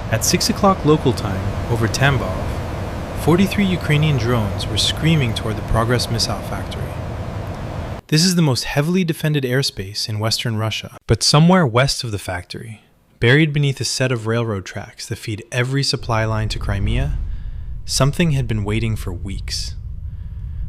At 6 o'clock local time, over Tambov, 43 Ukrainian drones were screaming toward the Progress missile factory. This is the most heavily defended airspace in western Russia, but somewhere west of the factory, buried beneath a set of railroad tracks that feed every supply line to Crimea, something had been waiting for weeks.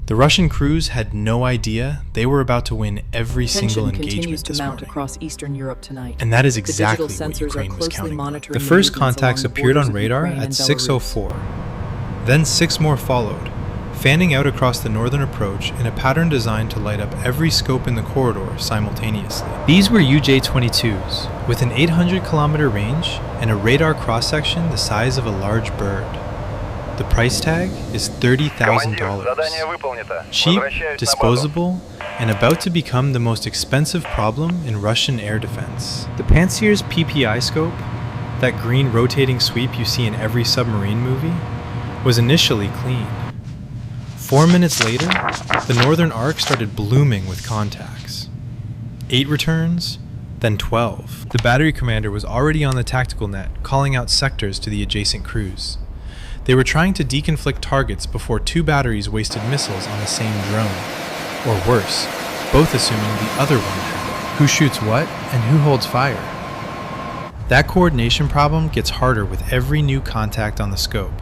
The Russian crews had no idea they were about to win every single engagement this morning. Across Eastern Europe tonight. And that is exactly what Ukraine was counting on. The first contacts appeared on radar at 6:04. Then 6 more followed, fanning out across the northern approach in a pattern designed to light up every scope in the corridor simultaneously. These were UJ-22s, with an 800-kilometer range and a radar cross-section the size of a large bird. The price tag is $30,000. Cheap, disposable, and about to become the most expensive problem in Russian air defense. The Pantsir's PPI scope, that green rotating sweep you see in every submarine movie, was initially clean. 4 minutes later, the northern arc started blooming with contacts. 8 returns, then 12. The battery commander was already on the tactical net, calling out sectors to the adjacent crews. They were trying to deconflict targets before 2 batteries wasted missiles on the same drone. Or worse, both assuming the other one had. Who shoots what, and who holds fire? That coordination problem gets harder with every new contact on the scope.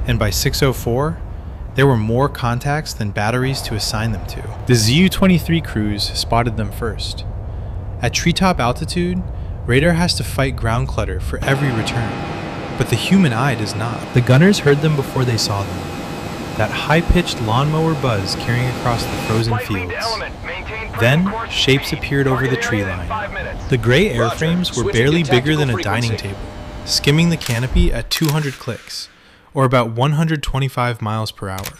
And by 6:04, there were more contacts than batteries to assign them to. The Zu-23 crews spotted them first. At treetop altitude, radar has to fight ground clutter for every return, but the human eye does not. The gunners heard them before they saw them. That high-pitched lawnmower buzz carrying across the frozen fields. Then, shapes appeared over the tree line. The gray airframes were barely bigger than a dining table, skimming the canopy at 200 clicks, or about 125 miles per hour.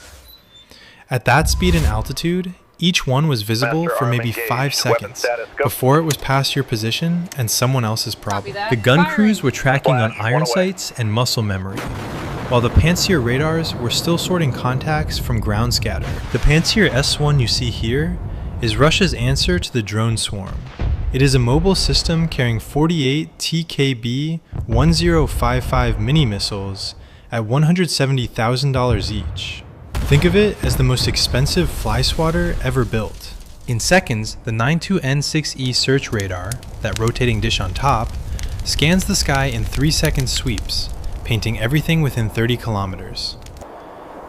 At that speed and altitude, each one was visible for maybe 5 seconds before it was past your position and someone else's problem. The gun crews were tracking on iron sights and muscle memory, while the Pantsir radars were still sorting contacts from ground scatter. The Pantsir S1 you see here is Russia's answer to the drone swarm. It is a mobile system carrying 48 TKB-1055 mini-missiles at $170,000 each. Think of it as the most expensive fly swatter ever built. In seconds, the 92N6E search radar, that rotating dish on top, scans the sky in 3-second sweeps, painting everything within 30 kilometers.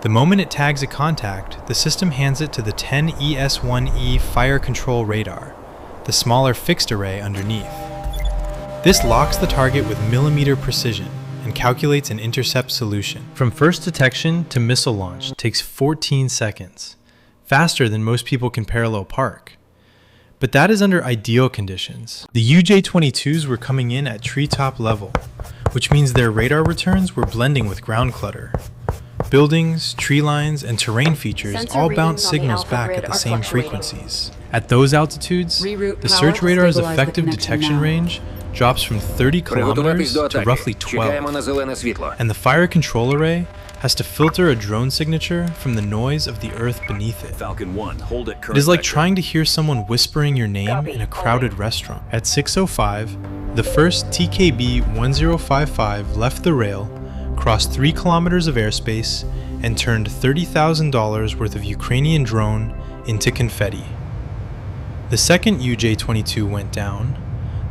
The moment it tags a contact, the system hands it to the 10ES1E fire control radar, the smaller fixed array underneath. This locks the target with millimeter precision and calculates an intercept solution. From first detection to missile launch takes 14 seconds, faster than most people can parallel park. But that is under ideal conditions. The UJ-22s were coming in at treetop level, which means their radar returns were blending with ground clutter. Buildings, tree lines, and terrain features all bounce signals back at the same frequencies. At those altitudes, the search radar's effective detection range drops from 30 kilometers to roughly 12, and the fire control array has to filter a drone signature from the noise of the earth beneath it. It is like trying to hear someone whispering your name in a crowded restaurant. At 6:05, the first TKB-1055 left the rail, crossed 3 kilometers of airspace, and turned $30,000 worth of Ukrainian drone into confetti. The second UJ-22 went down.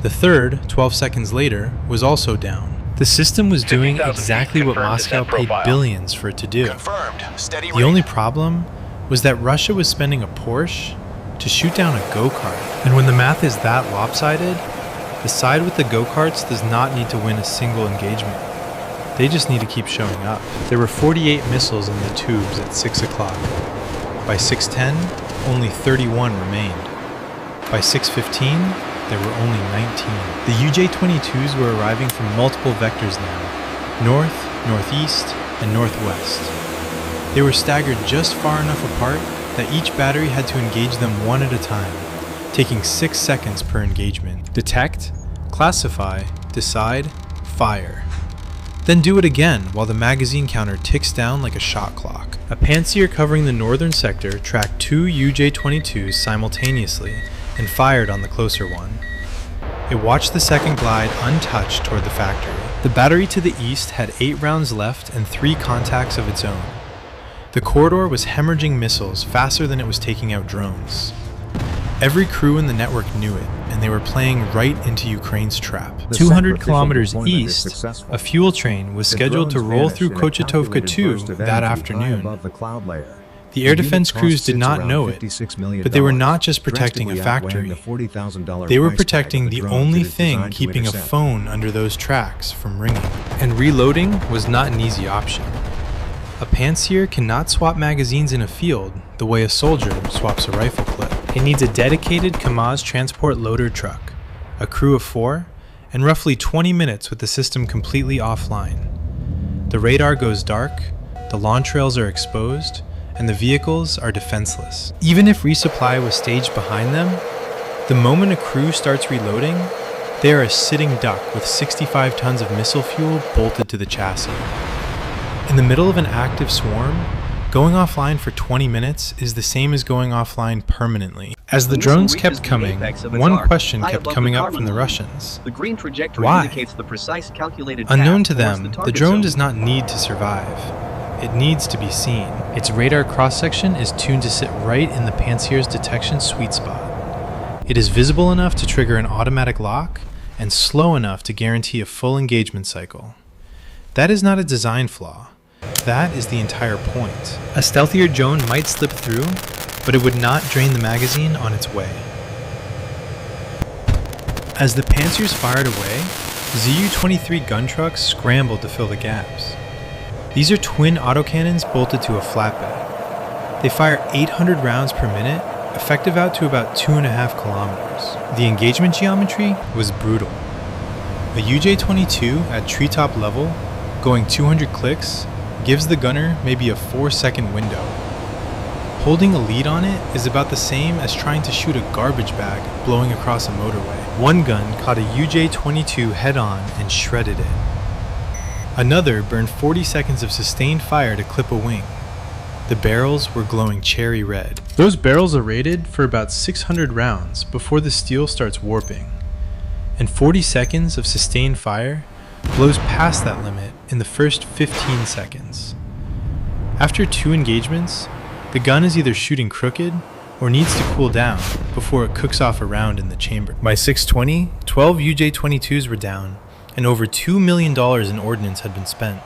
The third, 12 seconds later, was also down. The system was doing exactly what Moscow paid billions for it to do. The only problem was that Russia was spending a Porsche to shoot down a go-kart. And when the math is that lopsided, the side with the go-karts does not need to win a single engagement. They just need to keep showing up. There were 48 missiles in the tubes at 6 o'clock. By 6:10, only 31 remained. By 6:15, there were only 19. The UJ-22s were arriving from multiple vectors now, north, northeast, and northwest. They were staggered just far enough apart that each battery had to engage them one at a time, taking 6 seconds per engagement. Detect, classify, decide, fire. Then do it again while the magazine counter ticks down like a shot clock. A Pantsir covering the northern sector tracked 2 UJ-22s simultaneously and fired on the closer one. It watched the second glide untouched toward the factory. The battery to the east had 8 rounds left and 3 contacts of its own. The corridor was hemorrhaging missiles faster than it was taking out drones. Every crew in the network knew it, and they were playing right into Ukraine's trap. 200 kilometers east, a fuel train was scheduled to roll through Kochetovka 2 that afternoon. The air defense crews did not know it, but they were not just protecting a factory. They were protecting the only thing keeping a phone under those tracks from ringing. And reloading was not an easy option. A Pantsir cannot swap magazines in a field the way a soldier swaps a rifle clip. It needs a dedicated Kamaz transport loader truck, a crew of 4, and roughly 20 minutes with the system completely offline. The radar goes dark, the launch rails are exposed, and the vehicles are defenseless. Even if resupply was staged behind them, the moment a crew starts reloading, they are a sitting duck with 65 tons of missile fuel bolted to the chassis. In the middle of an active swarm, going offline for 20 minutes is the same as going offline permanently. As the drones kept coming, one question kept coming up from the Russians. Why? Unknown to them, the drone does not need to survive. It needs to be seen. Its radar cross-section is tuned to sit right in the Pantsir's detection sweet spot. It is visible enough to trigger an automatic lock and slow enough to guarantee a full engagement cycle. That is not a design flaw. That is the entire point. A stealthier drone might slip through, but it would not drain the magazine on its way. As the Pantsers fired away, Zu-23 gun trucks scrambled to fill the gaps. These are twin autocannons bolted to a flatbed. They fire 800 rounds per minute, effective out to about 2.5 kilometers. The engagement geometry was brutal. A UJ-22 at treetop level, going 200 clicks, gives the gunner maybe a 4-second window. Holding a lead on it is about the same as trying to shoot a garbage bag blowing across a motorway. One gun caught a UJ-22 head-on and shredded it. Another burned 40 seconds of sustained fire to clip a wing. The barrels were glowing cherry red. Those barrels are rated for about 600 rounds before the steel starts warping. And 40 seconds of sustained fire blows past that limit in the first 15 seconds. After 2 engagements, the gun is either shooting crooked or needs to cool down before it cooks off a round in the chamber. By 6:20, 12 UJ-22s were down, and over $2 million in ordnance had been spent.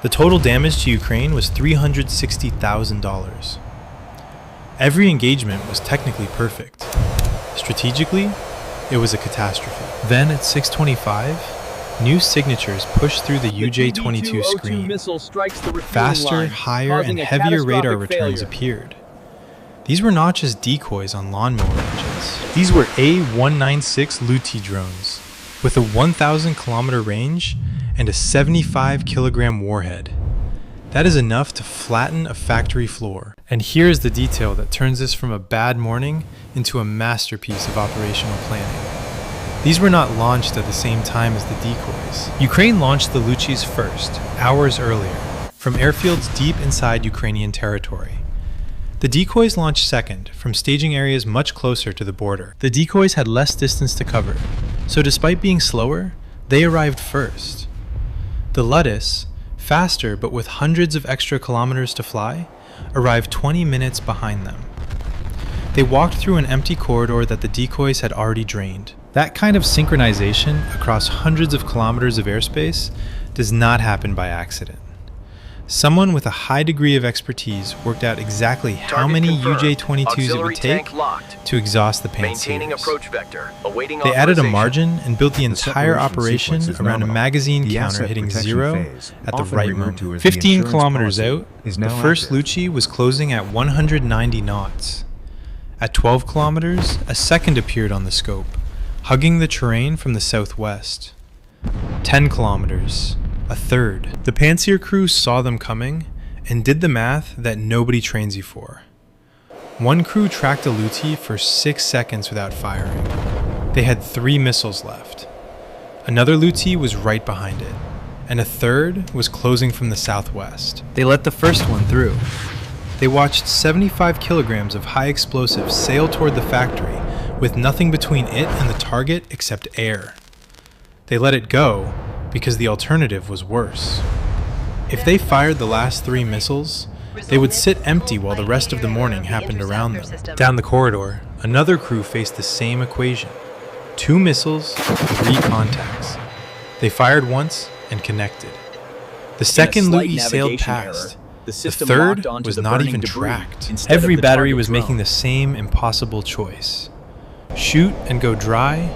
The total damage to Ukraine was $360,000. Every engagement was technically perfect. Strategically, it was a catastrophe. Then at 6:25, new signatures pushed through the UJ-22 screen. Faster, higher, and heavier radar returns appeared. These were not just decoys on lawnmower engines. These were A-196 Luti drones with a 1,000 kilometer range and a 75 kilogram warhead. That is enough to flatten a factory floor. And here is the detail that turns this from a bad morning into a masterpiece of operational planning. These were not launched at the same time as the decoys. Ukraine launched the Luchis first, hours earlier, from airfields deep inside Ukrainian territory. The decoys launched second, from staging areas much closer to the border. The decoys had less distance to cover, so despite being slower, they arrived first. The Ludus, faster but with hundreds of extra kilometers to fly, arrived 20 minutes behind them. They walked through an empty corridor that the decoys had already drained. That kind of synchronization across hundreds of kilometers of airspace does not happen by accident. Someone with a high degree of expertise worked out exactly how many UJ-22s it would take to exhaust the Pantsers. They added a margin and built the entire operation around a magazine counter hitting 0 at the right moment. 15 kilometers out, the first Luchi was closing at 190 knots. At 12 kilometers, a second appeared on the scope, hugging the terrain from the southwest. 10 kilometers, a third. The Pantsir crew saw them coming and did the math that nobody trains you for. One crew tracked a Luti for 6 seconds without firing. They had 3 missiles left. Another Luti was right behind it, and a third was closing from the southwest. They let the first one through. They watched 75 kilograms of high explosives sail toward the factory with nothing between it and the target except air. They let it go, because the alternative was worse. If they fired the last 3 missiles, they would sit empty while the rest of the morning happened around them. Down the corridor, another crew faced the same equation. 2 missiles, 3 contacts. They fired once and connected. The second Luti sailed past. The third was not even tracked. Every battery was making the same impossible choice. Shoot and go dry,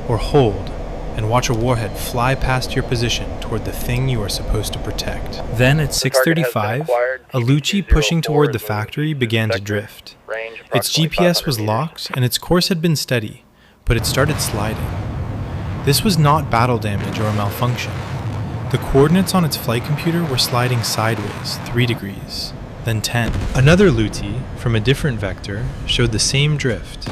or hold and watch a warhead fly past your position toward the thing you are supposed to protect. Then at 6:35, a Lucci pushing toward the factory began to drift. Its GPS was locked and its course had been steady, but it started sliding. This was not battle damage or a malfunction. The coordinates on its flight computer were sliding sideways 3 degrees, then 10. Another Luti, from a different vector, showed the same drift.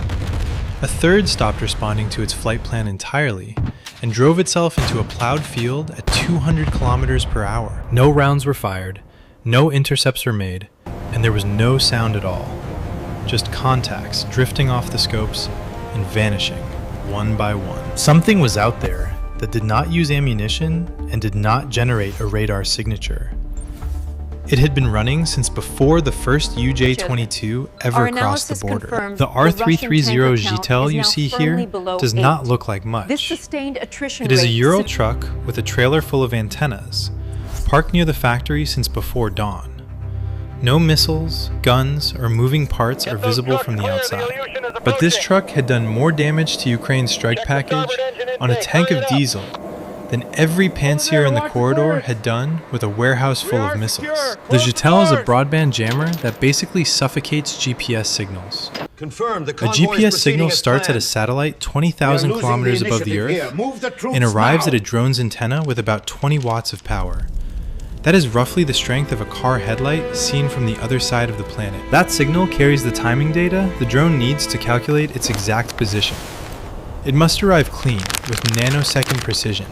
A third stopped responding to its flight plan entirely and drove itself into a plowed field at 200 kilometers per hour. No rounds were fired, no intercepts were made, and there was no sound at all. Just contacts drifting off the scopes and vanishing one by one. Something was out there that did not use ammunition and did not generate a radar signature. It had been running since before the first UJ-22 ever crossed the border. The R330 Gitel you see here does not look like much. It is a Ural truck with a trailer full of antennas, parked near the factory since before dawn. No missiles, guns, or moving parts are visible from the outside. But this truck had done more damage to Ukraine's strike package on a tank of diesel than every Pantsir in the corridor had done with a warehouse full of missiles. The Gitel is a broadband jammer that basically suffocates GPS signals. A GPS signal starts at a satellite 20,000 kilometers above the Earth and arrives at a drone's antenna with about 20 watts of power. That is roughly the strength of a car headlight seen from the other side of the planet. That signal carries the timing data the drone needs to calculate its exact position. It must arrive clean, with nanosecond precision,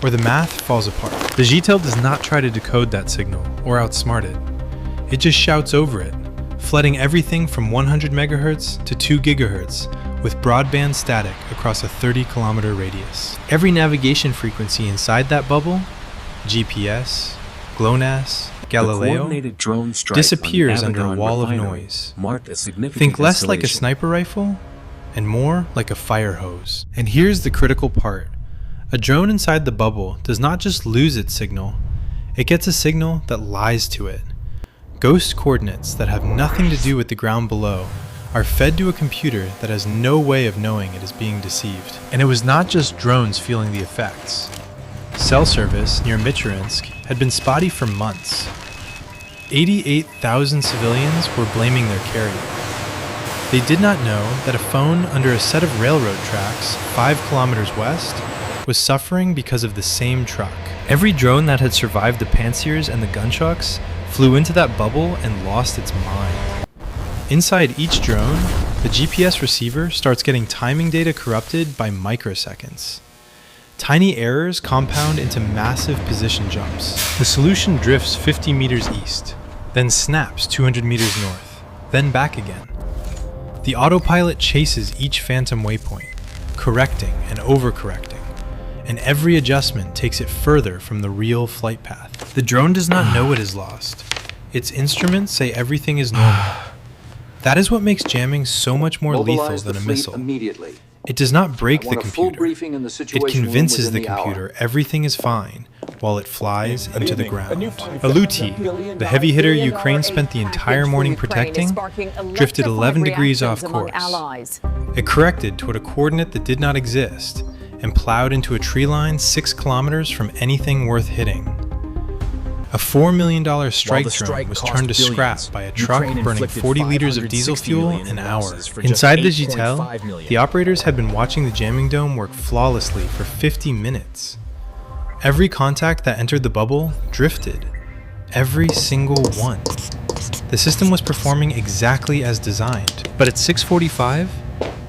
or the math falls apart. The Gitel does not try to decode that signal, or outsmart it. It just shouts over it, flooding everything from 100 MHz to 2 GHz, with broadband static across a 30-kilometer radius. Every navigation frequency inside that bubble, GPS, GLONASS, Galileo, disappears under a wall of noise. Think less like a sniper rifle, and more like a fire hose. And here's the critical part. A drone inside the bubble does not just lose its signal, it gets a signal that lies to it. Ghost coordinates that have nothing to do with the ground below are fed to a computer that has no way of knowing it is being deceived. And it was not just drones feeling the effects. Cell service near Michurinsk had been spotty for months. 88,000 civilians were blaming their carrier. They did not know that a phone under a set of railroad tracks 5 kilometers west was suffering because of the same truck. Every drone that had survived the Pantsirs and the Gunshucks flew into that bubble and lost its mind. Inside each drone, the GPS receiver starts getting timing data corrupted by microseconds. Tiny errors compound into massive position jumps. The solution drifts 50 meters east, then snaps 200 meters north, then back again. The autopilot chases each phantom waypoint, correcting and overcorrecting, and every adjustment takes it further from the real flight path. The drone does not know it is lost. Its instruments say everything is normal. That is what makes jamming so much more lethal than a missile. It does not break the computer. It convinces the computer everything is fine while it flies into the ground. A Luti, the heavy hitter Ukraine spent the entire morning protecting, drifted 11 degrees off course. It corrected toward a coordinate that did not exist and plowed into a tree line 6 kilometers from anything worth hitting. A $4 million strike drone was turned to scrap by a truck burning 40 liters of diesel fuel an hour. Inside the Gitel, the operators had been watching the jamming dome work flawlessly for 50 minutes. Every contact that entered the bubble drifted. Every single one. The system was performing exactly as designed. But at 6:45,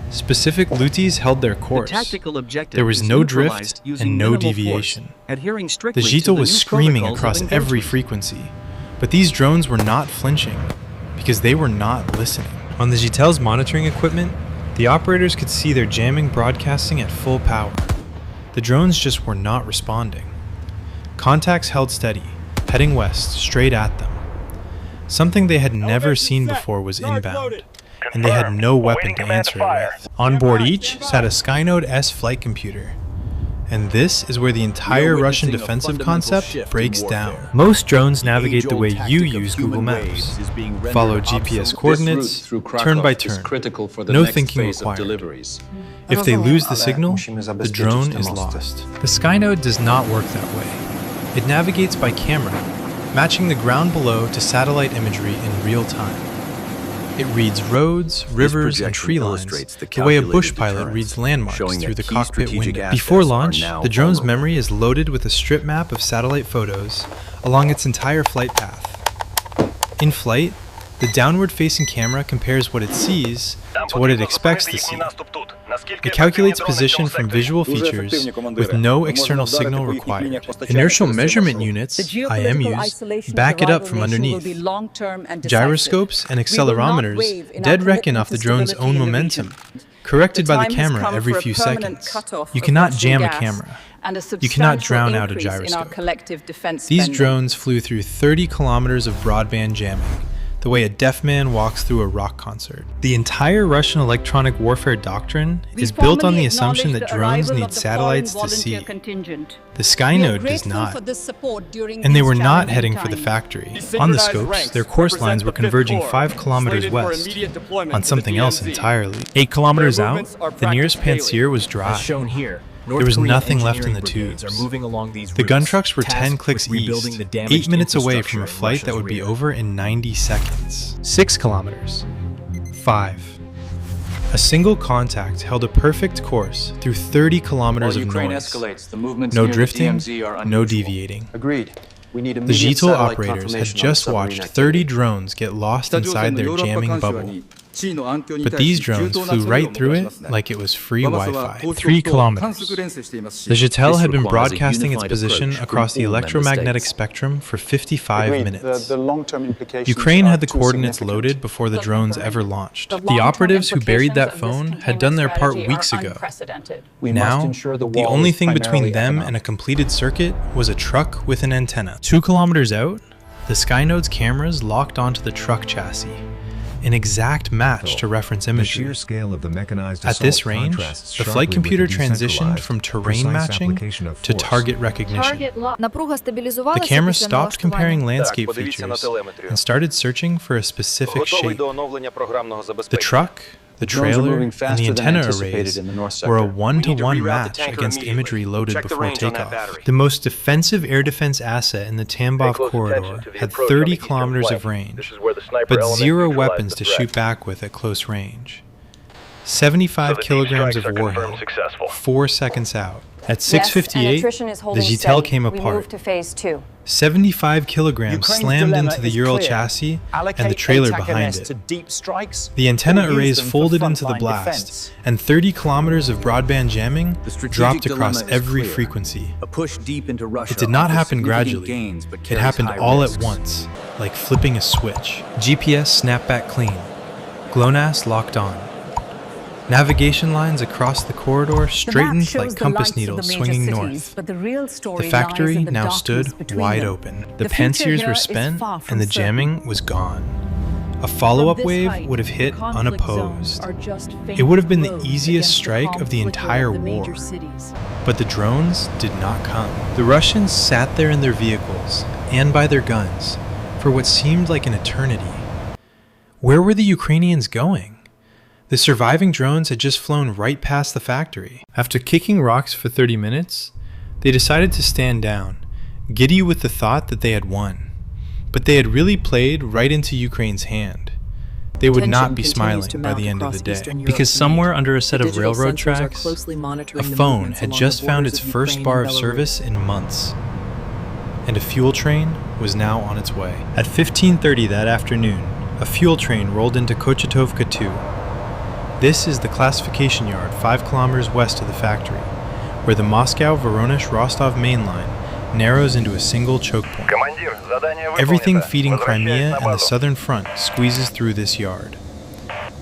specific Lutis held their course. There was no drift and no deviation. The Gitel was screaming across every frequency, but these drones were not flinching because they were not listening. On the Gitel's monitoring equipment, the operators could see their jamming broadcasting at full power. The drones just were not responding. Contacts held steady, heading west, straight at them. Something they had never seen before was inbound, and they had no weapon to answer it with. On board each sat a Skynode S flight computer. And this is where the entire Russian defensive concept breaks down. Most drones navigate the way you use Google Maps. Follow GPS coordinates, turn by turn. No thinking required. If they lose the signal, the drone is lost. The Skynode does not work that way. It navigates by camera, matching the ground below to satellite imagery in real time. It reads roads, rivers, and tree lines the way a bush pilot reads landmarks through the cockpit window. Before launch, the drone's memory is loaded with a strip map of satellite photos along its entire flight path. In flight, the downward-facing camera compares what it sees to what it expects to see. It calculates position from visual features with no external signal required. Inertial measurement units, IMUs, back it up from underneath. Gyroscopes and accelerometers dead reckon off the drone's own momentum, corrected by the camera every few seconds. You cannot jam a camera. You cannot drown out a gyroscope. These drones flew through 30 kilometers of broadband jamming, the way a deaf man walks through a rock concert. The entire Russian electronic warfare doctrine is built on the assumption that drones need satellites to see. The Skynode does not. And they were not heading for the factory. On the scopes, their course lines were converging 5 kilometers west, on something else entirely. 8 kilometers out, the nearest Pantsir was dry. There was nothing left in the tubes. The gun trucks were 10 clicks east, 8 minutes away from a flight that would be over in 90 seconds. 6 kilometers. 5. A single contact held a perfect course through 30 kilometers of noise. No drifting, no deviating. The GTOL operators had just watched 30 drones get lost inside their jamming bubble. But these drones flew right through it like it was free Wi-Fi. 3 kilometers. The JTEL had been broadcasting its position across the electromagnetic spectrum for 55 minutes. Ukraine had the coordinates loaded before the drones ever launched. The operatives who buried that phone had done their part weeks ago. Now, the only thing between them and a completed circuit was a truck with an antenna. 2 kilometers out, the Skynode's cameras locked onto the truck chassis, an exact match to reference imagery. At this range, the flight computer transitioned from terrain matching to target recognition. The camera stopped comparing landscape features and started searching for a specific shape. The truck, the trailer, and the antenna arrays were a one-to-one match against imagery loaded before takeoff. The most defensive air defense asset in the Tambov corridor had 30 kilometers of range, but 0 weapons to shoot back with at close range. 75 kilograms of warhead, 4 seconds out. At 6:58, the JTEL came apart. 75 kilograms slammed into the Ural chassis and the trailer behind it. The antenna arrays folded into the blast, and 30 kilometers of broadband jamming dropped across every frequency. It did not happen gradually. It happened all at once, like flipping a switch. GPS snapped back clean. GLONASS locked on. Navigation lines across the corridor straightened like compass needles swinging north. The factory now stood wide open. The pantsirs were spent and the jamming was gone. A follow-up wave would have hit unopposed. It would have been the easiest strike of the entire war. But the drones did not come. The Russians sat there in their vehicles and by their guns for what seemed like an eternity. Where were the Ukrainians going? The surviving drones had just flown right past the factory. After kicking rocks for 30 minutes, they decided to stand down, giddy with the thought that they had won. But they had really played right into Ukraine's hand. They would not be smiling by the end of the day, because somewhere under a set of railroad tracks, a phone had just found its first bar of service in months. And a fuel train was now on its way. At 15:30 that afternoon, a fuel train rolled into Kochetovka 2. This is the classification yard 5 kilometers west of the factory, where the Moscow-Voronezh-Rostov main line narrows into a single choke point. Everything feeding Crimea and the southern front squeezes through this yard.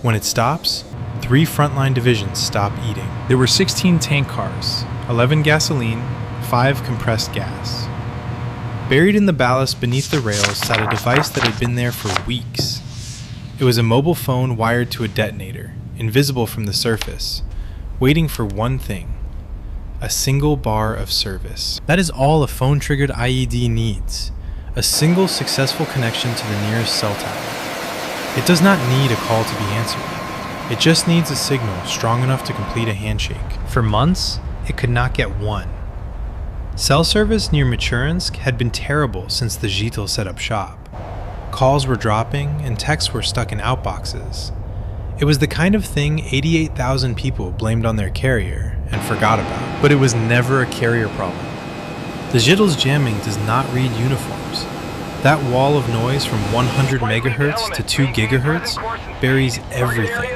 When it stops, 3 frontline divisions stop eating. There were 16 tank cars, 11 gasoline, 5 compressed gas. Buried in the ballast beneath the rails sat a device that had been there for weeks. It was a mobile phone wired to a detonator, invisible from the surface, waiting for one thing: a single bar of service. That is all a phone-triggered IED needs: a single successful connection to the nearest cell tower. It does not need a call to be answered. It just needs a signal strong enough to complete a handshake. For months, it could not get one. Cell service near Michurinsk had been terrible since the Zhitel set up shop. Calls were dropping and texts were stuck in outboxes. It was the kind of thing 88,000 people blamed on their carrier and forgot about. But it was never a carrier problem. The Zhitel's jamming does not read uniforms. That wall of noise from 100 megahertz to 2 gigahertz buries everything: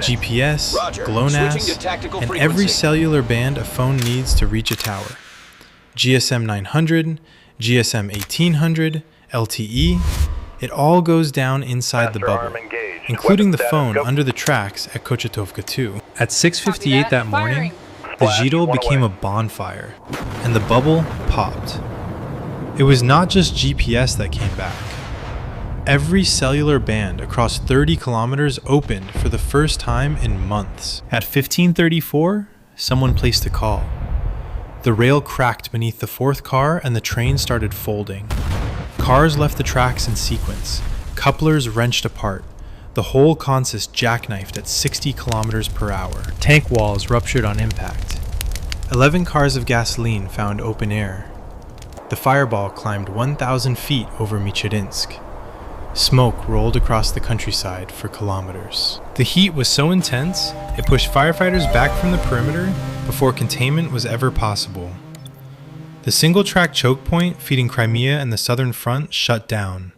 GPS, GLONASS, and every cellular band a phone needs to reach a tower. GSM 900, GSM 1800, LTE, it all goes down inside the bubble, including the phone under the tracks at Kochetovka 2. At 6:58 that morning, the Zhitel became a bonfire, and the bubble popped. It was not just GPS that came back. Every cellular band across 30 kilometers opened for the first time in months. At 15:34, someone placed a call. The rail cracked beneath the fourth car and the train started folding. Cars left the tracks in sequence, couplers wrenched apart, the whole consist jackknifed at 60 kilometers per hour. Tank walls ruptured on impact. 11 cars of gasoline found open air. The fireball climbed 1,000 feet over Michurinsk. Smoke rolled across the countryside for kilometers. The heat was so intense, it pushed firefighters back from the perimeter before containment was ever possible. The single-track choke point feeding Crimea and the southern front shut down.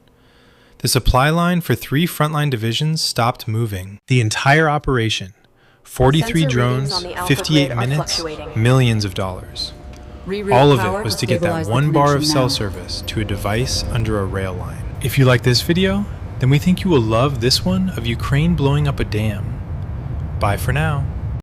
The supply line for 3 frontline divisions stopped moving. The entire operation, 43 drones, 58 minutes, millions of dollars. All of it was to get that one bar of cell service to a device under a rail line. If you like this video, then we think you will love this one of Ukraine blowing up a dam. Bye for now.